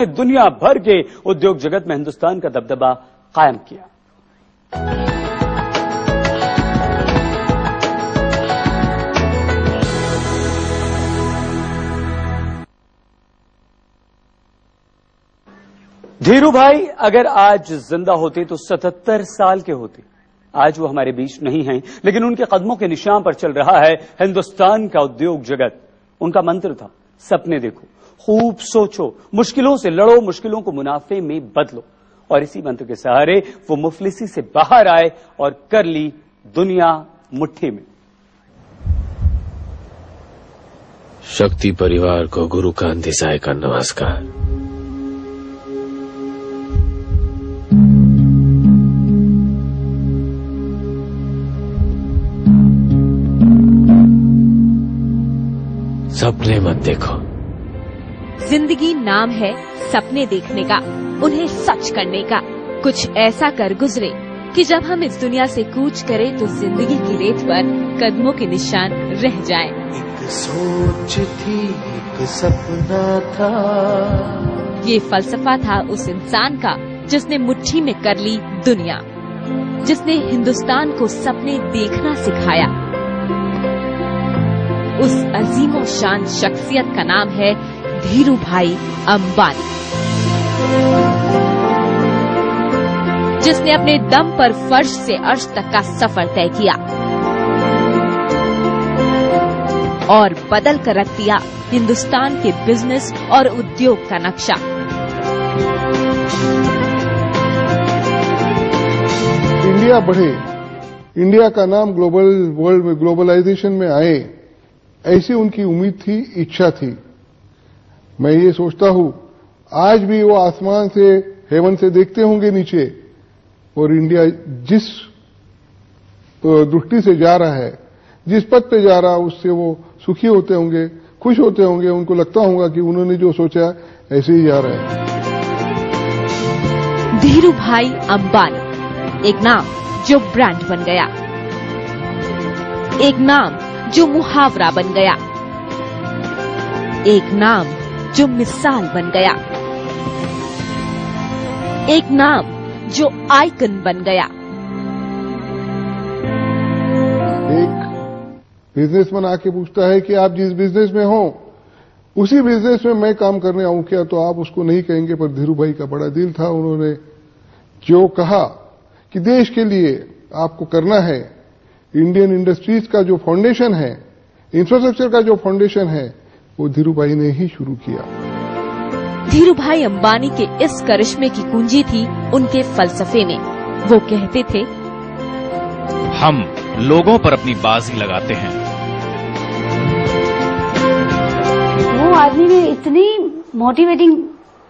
दुनिया भर के उद्योग जगत में हिंदुस्तान का दबदबा कायम किया। धीरू भाई अगर आज जिंदा होते तो 77 साल के होते। आज वो हमारे बीच नहीं हैं, लेकिन उनके कदमों के निशान पर चल रहा है हिंदुस्तान का उद्योग जगत। उनका मंत्र था, सपने देखो, खूब सोचो, मुश्किलों से लड़ो, मुश्किलों को मुनाफे में बदलो। और इसी मंत्र के सहारे वो मुफलिसी से बाहर आए और कर ली दुनिया मुट्ठी में। शक्ति परिवार को गुरु कांति साय का नमस्कार। सपने मत देखो। जिंदगी नाम है सपने देखने का, उन्हें सच करने का। कुछ ऐसा कर गुजरे कि जब हम इस दुनिया से कूच करें तो जिंदगी की रेत पर कदमों के निशान रह जाएं। एक सोच थी, एक सपना था। ये फलसफा था उस इंसान का जिसने मुट्ठी में कर ली दुनिया, जिसने हिंदुस्तान को सपने देखना सिखाया। उस अजीमो शान शख्सियत का नाम है धीरू भाई अंबानी, जिसने अपने दम पर फर्श से अर्श तक का सफर तय किया और बदल कर रख दिया हिंदुस्तान के बिजनेस और उद्योग का नक्शा। इंडिया बढ़े, इंडिया का नाम ग्लोबल वर्ल्ड में ग्लोबलाइजेशन में आए, ऐसी उनकी उम्मीद थी, इच्छा थी। मैं ये सोचता हूं आज भी वो आसमान से, हेवन से देखते होंगे नीचे, और इंडिया जिस दृष्टि से जा रहा है, जिस पथ पे जा रहा है, उससे वो सुखी होते होंगे, खुश होते होंगे। उनको लगता होगा कि उन्होंने जो सोचा ऐसे ही जा रहा है। धीरू भाई अंबानी, एक नाम जो ब्रांड बन गया, एक नाम जो मुहावरा बन गया, एक नाम जो मिसाल बन गया, एक नाम जो आइकन बन गया। एक बिजनेसमैन आके पूछता है कि आप जिस बिजनेस में हो उसी बिजनेस में मैं काम करने आऊं क्या, तो आप उसको नहीं कहेंगे। पर धीरू भाई का बड़ा दिल था, उन्होंने जो कहा कि देश के लिए आपको करना है, इंडियन इंडस्ट्रीज का जो फाउंडेशन है, इंफ्रास्ट्रक्चर का जो फाउंडेशन है, वो धीरू भाई ने ही शुरू किया। धीरू भाई अंबानी के इस करिश्मे की कुंजी थी उनके फलसफे में। वो कहते थे, हम लोगों पर अपनी बाजी लगाते हैं। वो आदमी में इतनी मोटिवेटिंग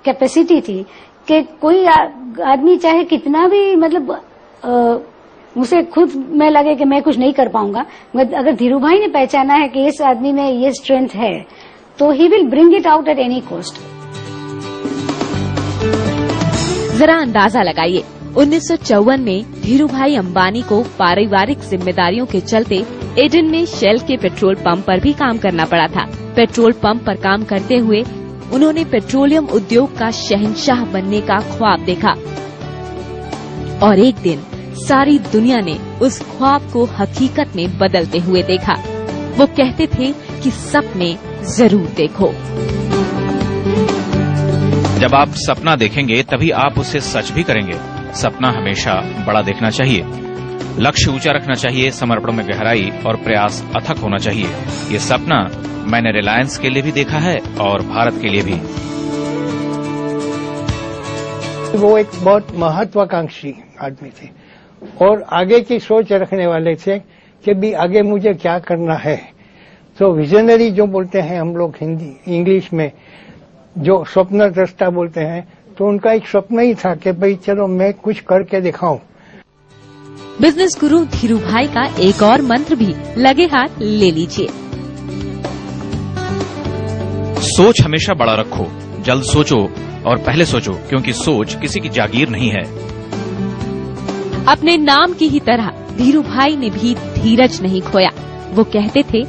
कैपेसिटी थी कि कोई आदमी चाहे कितना भी मतलब उसे खुद में लगे कि मैं कुछ नहीं कर पाऊंगा, मगर अगर धीरू भाई ने पहचाना है कि इस आदमी में ये स्ट्रेंथ है, तो he will bring it out at any cost. जरा अंदाजा लगाइए, 1954 में धीरू भाई अंबानी को पारिवारिक जिम्मेदारियों के चलते एडन में शेल के पेट्रोल पंप पर भी काम करना पड़ा था। पेट्रोल पंप पर काम करते हुए उन्होंने पेट्रोलियम उद्योग का शहंशाह बनने का ख्वाब देखा और एक दिन सारी दुनिया ने उस ख्वाब को हकीकत में बदलते हुए देखा। वो कहते थे कि सपने जरूर देखो। जब आप सपना देखेंगे तभी आप उसे सच भी करेंगे। सपना हमेशा बड़ा देखना चाहिए, लक्ष्य ऊंचा रखना चाहिए, समर्पण में गहराई और प्रयास अथक होना चाहिए। ये सपना मैंने रिलायंस के लिए भी देखा है और भारत के लिए भी। वो एक बहुत महत्वाकांक्षी आदमी थे और आगे की सोच रखने वाले थे कि भी आगे मुझे क्या करना है। तो विजनरी जो बोलते हैं हम लोग हिंदी इंग्लिश में, जो स्वप्न दृष्टा बोलते हैं, तो उनका एक स्वप्न ही था कि भाई चलो मैं कुछ करके दिखाऊं। बिजनेस गुरु धीरू भाई का एक और मंत्र भी लगे हाथ ले लीजिए। सोच हमेशा बड़ा रखो, जल्द सोचो और पहले सोचो, क्योंकि सोच किसी की जागीर नहीं है। अपने नाम की ही तरह धीरू भाई ने भी धीरज नहीं खोया। वो कहते थे,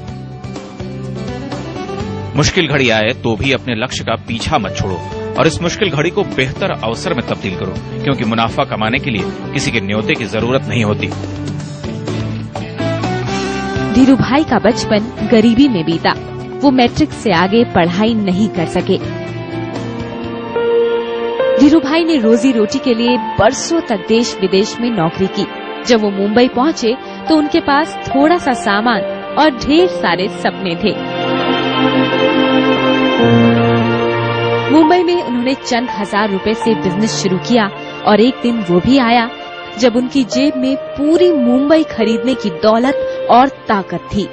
मुश्किल घड़ी आए तो भी अपने लक्ष्य का पीछा मत छोड़ो। और इस मुश्किल घड़ी को बेहतर अवसर में तब्दील करो, क्योंकि मुनाफा कमाने के लिए किसी के न्योते की जरूरत नहीं होती। धीरू भाई का बचपन गरीबी में बीता। वो मैट्रिक से आगे पढ़ाई नहीं कर सके। धीरू भाई ने रोजी रोटी के लिए बरसों तक देश विदेश में नौकरी की। जब वो मुंबई पहुंचे तो उनके पास थोड़ा सा सामान और ढेर सारे सपने थे। मुंबई में उन्होंने चंद हजार रुपए से बिजनेस शुरू किया और एक दिन वो भी आया जब उनकी जेब में पूरी मुंबई खरीदने की दौलत और ताकत थी।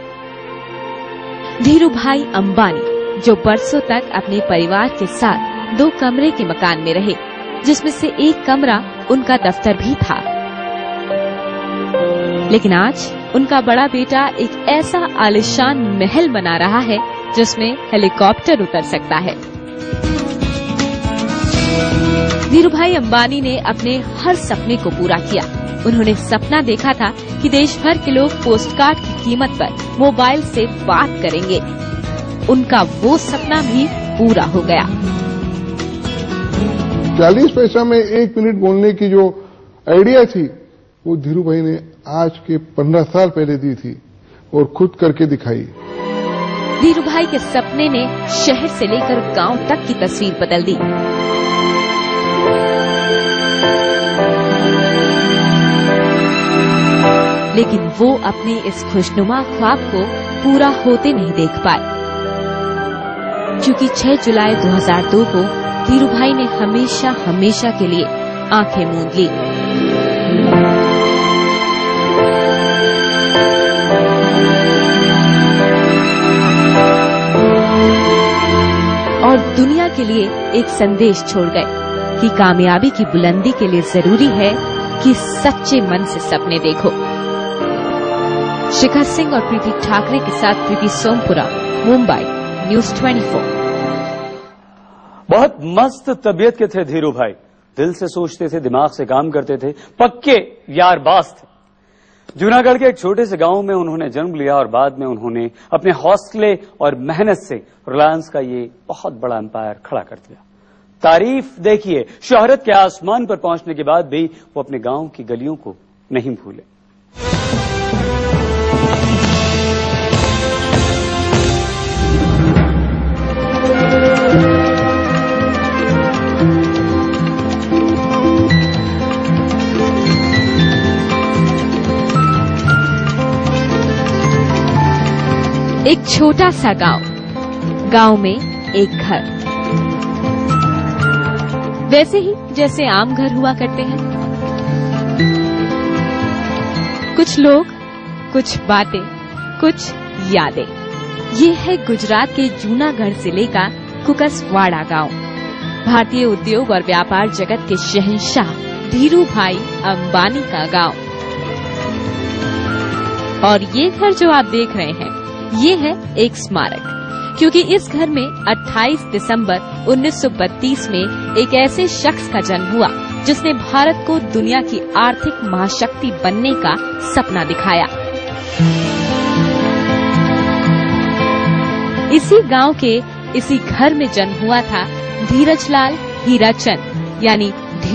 धीरू भाई अंबानी, जो बरसों तक अपने परिवार के साथ 2 कमरे के मकान में रहे, जिसमें से एक कमरा उनका दफ्तर भी था, लेकिन आज उनका बड़ा बेटा एक ऐसा आलीशान महल बना रहा है जिसमें हेलीकॉप्टर उतर सकता है। धीरू भाई अंबानी ने अपने हर सपने को पूरा किया। उन्होंने सपना देखा था कि देश भर के लोग पोस्टकार्ड की कीमत पर मोबाइल से बात करेंगे। उनका वो सपना भी पूरा हो गया। 40 पैसा में 1 मिनट बोलने की जो आइडिया थी वो धीरू भाई ने आज के 15 साल पहले दी थी और खुद करके दिखाई। धीरू भाई के सपने ने शहर से लेकर गांव तक की तस्वीर बदल दी। लेकिन वो अपने इस खुशनुमा ख्वाब को पूरा होते नहीं देख पाए, क्योंकि 6 जुलाई 2002 को धीरू भाई ने हमेशा हमेशा के लिए आंखें मूंद ली। और दुनिया के लिए एक संदेश छोड़ गए कि कामयाबी की बुलंदी के लिए जरूरी है कि सच्चे मन से सपने देखो। शिखर सिंह और प्रीति ठाकरे के साथ प्रीति सोमपुरा, मुंबई, न्यूज़ 24। बहुत मस्त तबीयत के थे धीरू भाई। दिल से सोचते थे, दिमाग से काम करते थे, पक्के यारबाज थे। जूनागढ़ के एक छोटे से गांव में उन्होंने जन्म लिया और बाद में उन्होंने अपने हौसले और मेहनत से रिलायंस का ये बहुत बड़ा एम्पायर खड़ा कर दिया। तारीफ देखिए, शोहरत के आसमान पर पहुंचने के बाद भी वो अपने गांव की गलियों को नहीं भूले। एक छोटा सा गांव में एक घर, वैसे ही जैसे आम घर हुआ करते हैं। कुछ लोग, कुछ बातें, कुछ यादें। ये है गुजरात के जूनागढ़ जिले का कुकसवाड़ा गांव। भारतीय उद्योग और व्यापार जगत के शहंशाह धीरू भाई अंबानी का गांव। और ये घर जो आप देख रहे हैं, ये है एक स्मारक, क्योंकि इस घर में 28 दिसंबर 1932 में एक ऐसे शख्स का जन्म हुआ जिसने भारत को दुनिया की आर्थिक महाशक्ति बनने का सपना दिखाया। इसी गांव के इसी घर में जन्म हुआ था धीरजलाल हीराचंद, यानी